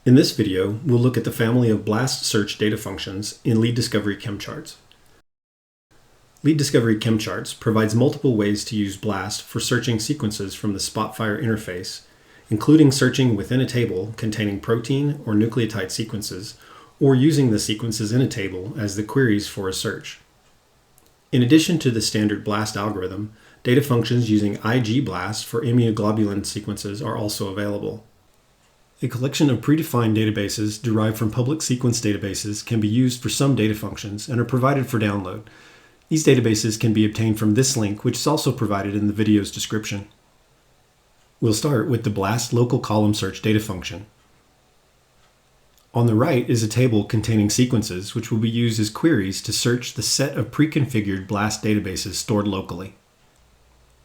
In this video, we'll look at the family of BLAST search data functions in Lead Discovery ChemCharts. Lead Discovery ChemCharts provides multiple ways to use BLAST for searching sequences from the Spotfire interface, including searching within a table containing protein or nucleotide sequences, or using the sequences in a table as the queries for a search. In addition to the standard BLAST algorithm, data functions using IgBLAST for immunoglobulin sequences are also available. A collection of predefined databases derived from public sequence databases can be used for some data functions and are provided for download. These databases can be obtained from this link, which is also provided in the video's description. We'll start with the BLAST local column search data function. On the right is a table containing sequences which will be used as queries to search the set of pre-configured BLAST databases stored locally.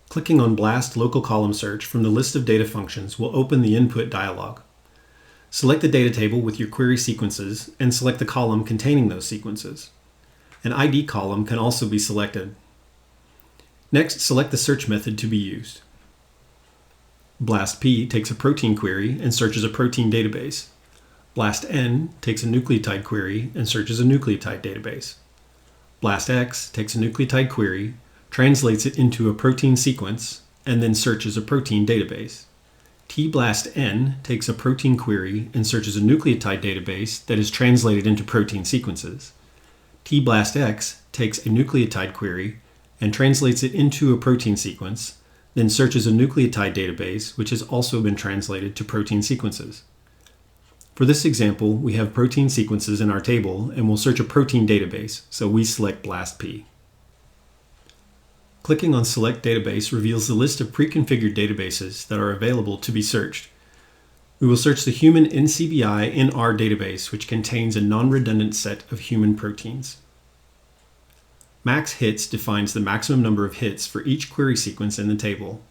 Clicking on BLAST local column search from the list of data functions will open the input dialog. Select the data table with your query sequences and select the column containing those sequences. An ID column can also be selected. Next, select the search method to be used. BLASTP takes a protein query and searches a protein database. BLASTn takes a nucleotide query and searches a nucleotide database. BLASTx takes a nucleotide query, translates it into a protein sequence, and then searches a protein database. tBLASTn takes a protein query and searches a nucleotide database that is translated into protein sequences. tBLASTx takes a nucleotide query and translates it into a protein sequence, then searches a nucleotide database which has also been translated to protein sequences. For this example, we have protein sequences in our table and we'll search a protein database, so we select BLASTP. Clicking on Select Database reveals the list of pre-configured databases that are available to be searched. We will search the human NCBI NR database, which contains a non-redundant set of human proteins. Max hits defines the maximum number of hits for each query sequence in the table.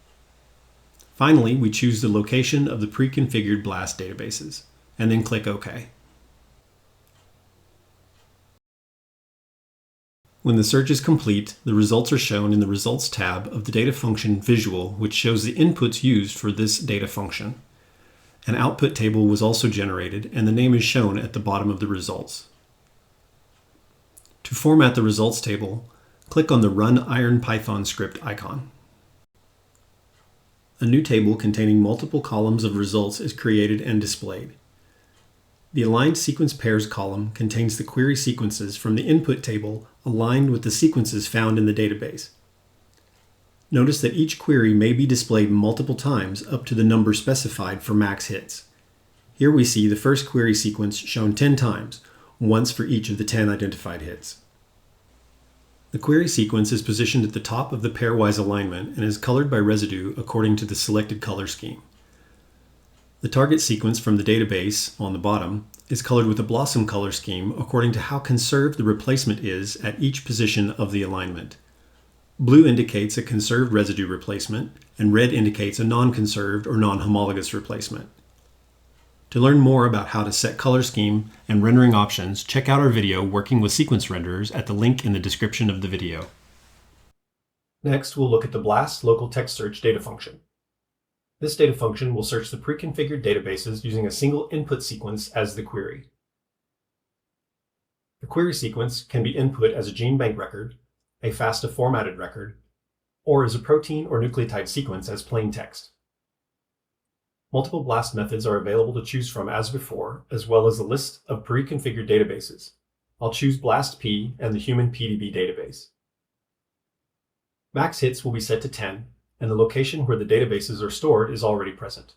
Finally, we choose the location of the pre-configured BLAST databases, and then click OK. When the search is complete, the results are shown in the Results tab of the data function visual, which shows the inputs used for this data function. An output table was also generated, and the name is shown at the bottom of the results. To format the results table, click on the Run IronPython script icon. A new table containing multiple columns of results is created and displayed. The Aligned Sequence Pairs column contains the query sequences from the input table aligned with the sequences found in the database. Notice that each query may be displayed multiple times up to the number specified for max hits. Here we see the first query sequence shown 10 times, once for each of the 10 identified hits. The query sequence is positioned at the top of the pairwise alignment and is colored by residue according to the selected color scheme. The target sequence from the database, on the bottom, is colored with a blossom color scheme according to how conserved the replacement is at each position of the alignment. Blue indicates a conserved residue replacement, and red indicates a non-conserved or non-homologous replacement. To learn more about how to set color scheme and rendering options, check out our video working with sequence renderers at the link in the description of the video. Next, we'll look at the BLAST local text search data function. This data function will search the pre-configured databases using a single input sequence as the query. The query sequence can be input as a gene bank record, a FASTA formatted record, or as a protein or nucleotide sequence as plain text. Multiple BLAST methods are available to choose from as before, as well as a list of pre-configured databases. I'll choose BLASTP and the human PDB database. Max hits will be set to 10, and the location where the databases are stored is already present.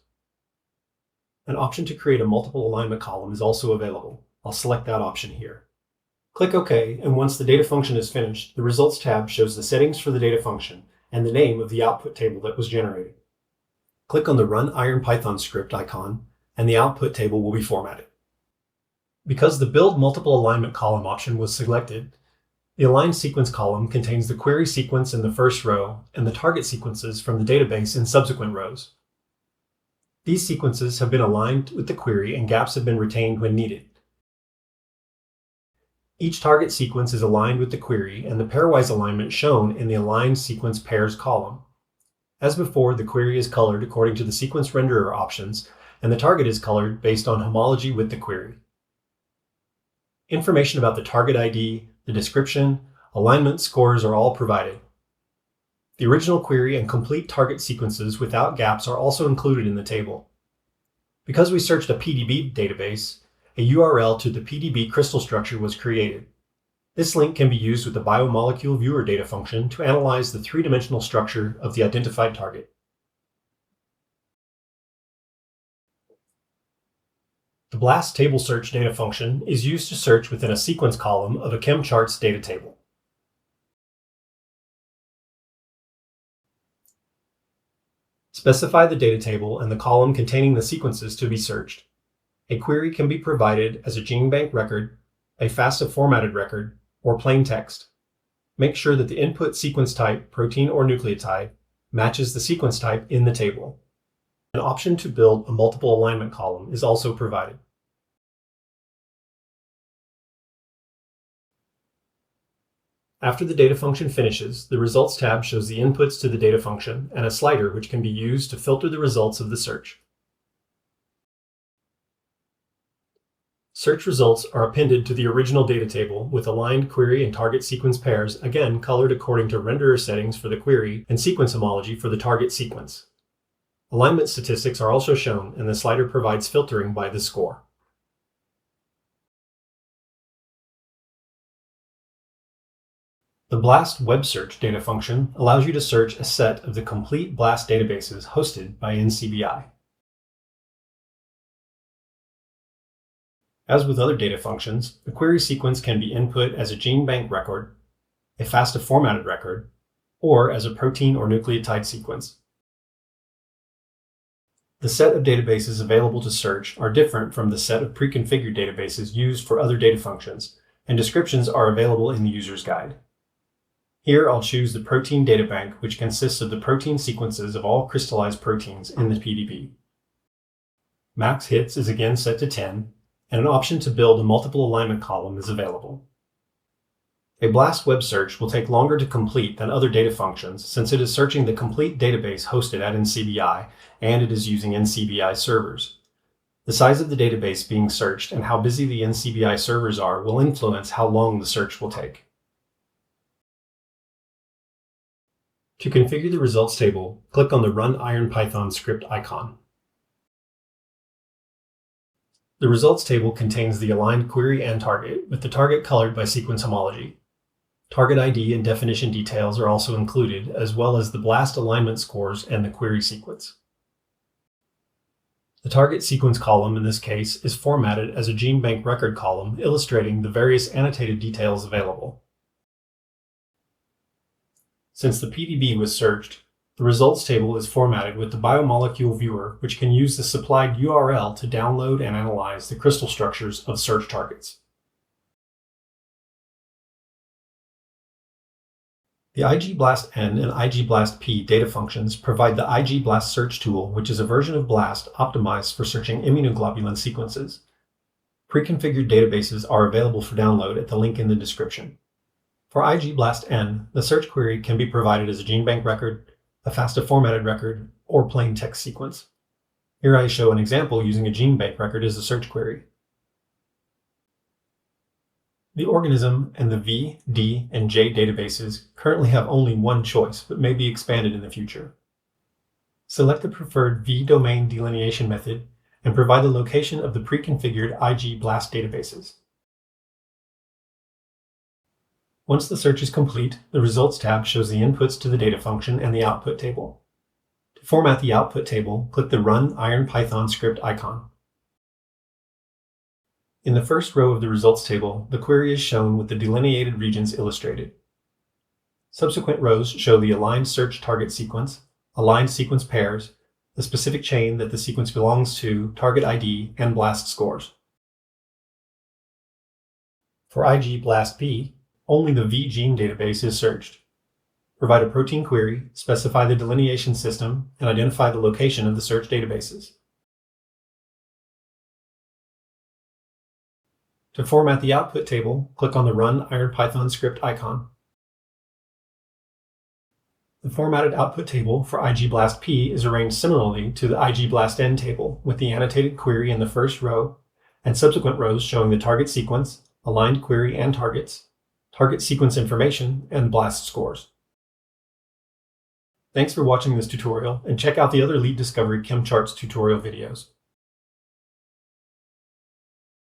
An option to create a multiple alignment column is also available. I'll select that option here. Click OK, and once the data function is finished, the Results tab shows the settings for the data function and the name of the output table that was generated. Click on the Run IronPython script icon, and the output table will be formatted. Because the Build Multiple Alignment column option was selected, the Aligned Sequence column contains the query sequence in the first row and the target sequences from the database in subsequent rows. These sequences have been aligned with the query and gaps have been retained when needed. Each target sequence is aligned with the query and the pairwise alignment shown in the Aligned Sequence Pairs column. As before, the query is colored according to the sequence renderer options, and the target is colored based on homology with the query. Information about the target ID, the description, alignment scores are all provided. The original query and complete target sequences without gaps are also included in the table. Because we searched a PDB database, a URL to the PDB crystal structure was created. This link can be used with the biomolecule viewer data function to analyze the three-dimensional structure of the identified target. The BLAST table search data function is used to search within a sequence column of a ChemCharts data table. Specify the data table and the column containing the sequences to be searched. A query can be provided as a GeneBank record, a FASTA formatted record, or plain text. Make sure that the input sequence type, protein or nucleotide, matches the sequence type in the table. An option to build a multiple alignment column is also provided. After the data function finishes, the Results tab shows the inputs to the data function and a slider which can be used to filter the results of the search. Search results are appended to the original data table with aligned query and target sequence pairs, again colored according to renderer settings for the query and sequence homology for the target sequence. Alignment statistics are also shown, and the slider provides filtering by the score. The BLAST web search data function allows you to search a set of the complete BLAST databases hosted by NCBI. As with other data functions, the query sequence can be input as a GeneBank record, a FASTA formatted record, or as a protein or nucleotide sequence. The set of databases available to search are different from the set of pre-configured databases used for other data functions, and descriptions are available in the user's guide. Here I'll choose the protein data bank, which consists of the protein sequences of all crystallized proteins in the PDB. Max hits is again set to 10, and an option to build a multiple alignment column is available. A BLAST web search will take longer to complete than other data functions since it is searching the complete database hosted at NCBI, and it is using NCBI servers. The size of the database being searched and how busy the NCBI servers are will influence how long the search will take. To configure the results table, click on the Run IronPython script icon. The results table contains the aligned query and target, with the target colored by sequence homology. Target ID and definition details are also included, as well as the BLAST alignment scores and the query sequence. The target sequence column in this case is formatted as a GeneBank record column, illustrating the various annotated details available. Since the PDB was searched, the results table is formatted with the biomolecule viewer, which can use the supplied URL to download and analyze the crystal structures of search targets. The IgBLASTn and IgBLASTP data functions provide the IgBLAST search tool, which is a version of BLAST optimized for searching immunoglobulin sequences. Pre-configured databases are available for download at the link in the description. For IgBLASTn, the search query can be provided as a GeneBank record, a FASTA formatted record, or plain text sequence. Here I show an example using a GeneBank record as a search query. The organism and the V, D, and J databases currently have only one choice, but may be expanded in the future. Select the preferred V domain delineation method and provide the location of the pre-configured IgBLAST databases. Once the search is complete, the Results tab shows the inputs to the data function and the output table. To format the output table, click the Run IronPython script icon. In the first row of the results table, the query is shown with the delineated regions illustrated. Subsequent rows show the aligned search target sequence, aligned sequence pairs, the specific chain that the sequence belongs to, target ID, and BLAST scores. For IgBLASTP, only the V gene database is searched. Provide a protein query, specify the delineation system, and identify the location of the search databases. To format the output table, click on the Run IronPython script icon. The formatted output table for IgBLASTP is arranged similarly to the IgBLASTn table, with the annotated query in the first row and subsequent rows showing the target sequence, aligned query and targets, target sequence information, and BLAST scores. Thanks for watching this tutorial, and check out the other Lead Discovery ChemCharts tutorial videos.